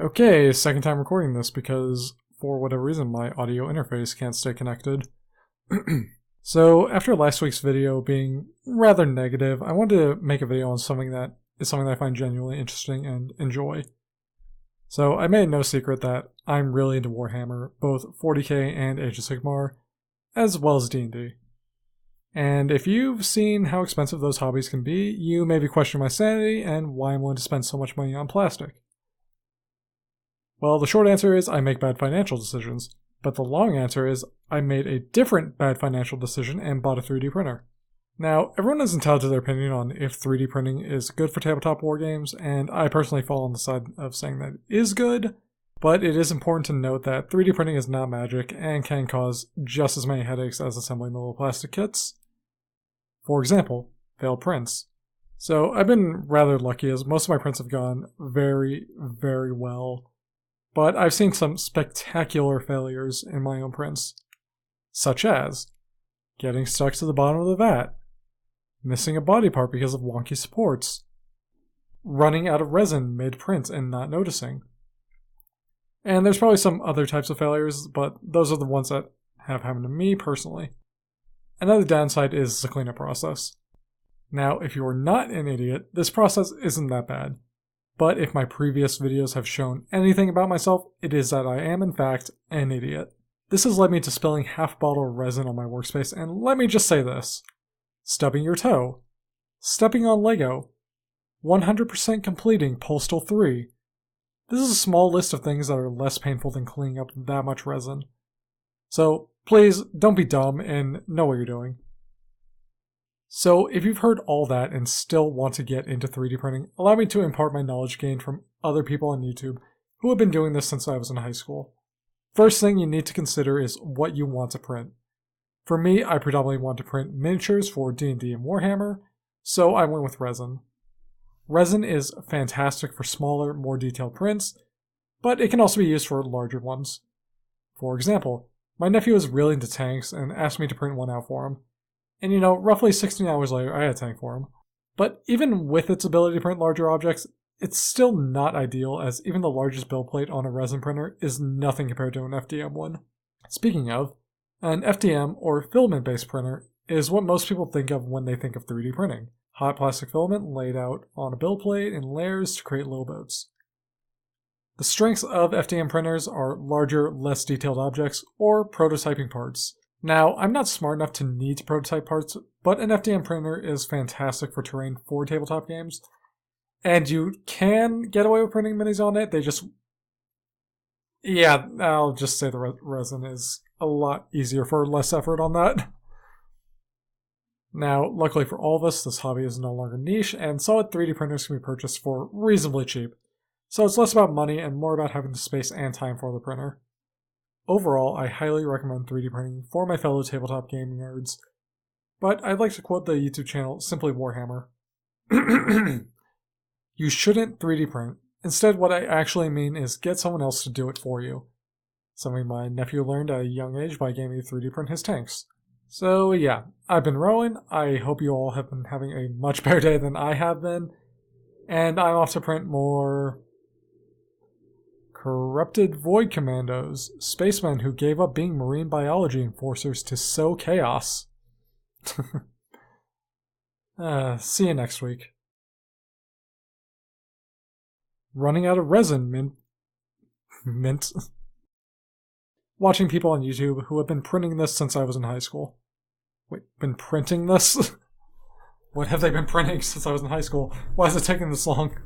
Okay, second time recording this because for whatever reason my audio interface can't stay connected. So after last week's video being rather negative, I wanted to make a video on something that I find genuinely interesting and enjoy. So I made no secret that I'm really into Warhammer, both 40k and Age of Sigmar, as well as D&D. And if you've seen how expensive those hobbies can be, you may be questioning my sanity and why I'm willing to spend so much money on plastic. Well, the short answer is I make bad financial decisions, but the long answer is I made a different bad financial decision and bought a 3D printer. Now, everyone is entitled to their opinion on if 3D printing is good for tabletop wargames, and I personally fall on the side of saying that it is good, but it is important to note that 3D printing is not magic and can cause just as many headaches as assembling the little plastic kits. For example, failed prints. So I've been rather lucky as most of my prints have gone very, very well. But I've seen some spectacular failures in my own prints, such as getting stuck to the bottom of the vat, missing a body part because of wonky supports, running out of resin mid-print and not noticing. And there's probably some other types of failures, but those are the ones that have happened to me personally. Another downside is the cleanup process. Now, if you are not an idiot, this process isn't that bad. But if my previous videos have shown anything about myself, it is that I am in fact an idiot. This has led me to spilling half a bottle of resin on my workspace, and let me just say this. Stubbing your toe. Stepping on Lego. 100% completing Postal 3. This is a small list of things that are less painful than cleaning up that much resin. So please don't be dumb and know what you're doing. So if you've heard all that and still want to get into 3D printing, allow me to impart my knowledge gained from other people on YouTube who have been doing this since I was in high school. First thing you need to consider is what you want to print. For me, I predominantly want to print miniatures for D&D and Warhammer, so I went with resin. Resin is fantastic for smaller, more detailed prints, but it can also be used for larger ones. For example, my nephew is really into tanks and asked me to print one out for him. And roughly 16 hours later, I had a tank for him. But even with its ability to print larger objects, it's still not ideal, as even the largest build plate on a resin printer is nothing compared to an FDM one. Speaking of, an FDM, or filament-based printer, is what most people think of when they think of 3D printing. Hot plastic filament laid out on a build plate in layers to create little boats. The strengths of FDM printers are larger, less detailed objects, or prototyping parts. Now, I'm not smart enough to need to prototype parts, but an FDM printer is fantastic for terrain for tabletop games. And you can get away with printing minis on it, I'll just say the resin is a lot easier for less effort on that. Now, luckily for all of us, this hobby is no longer niche, and solid 3D printers can be purchased for reasonably cheap. So it's less about money and more about having the space and time for the printer. Overall, I highly recommend 3D printing for my fellow tabletop gaming nerds, but I'd like to quote the YouTube channel Simply Warhammer. You shouldn't 3D print. Instead, what I actually mean is get someone else to do it for you. Something my nephew learned at a young age by getting me to 3D print his tanks. So yeah, I've been Rowan. I hope you all have been having a much better day than I have been, and I'm off to print more corrupted void commandos, spacemen who gave up being marine biology enforcers to sow chaos. See you next week. Running out of resin, mint. Watching people on YouTube who have been printing this since I was in high school. Wait, been printing this? What have they been printing since I was in high school? Why is it taking this long?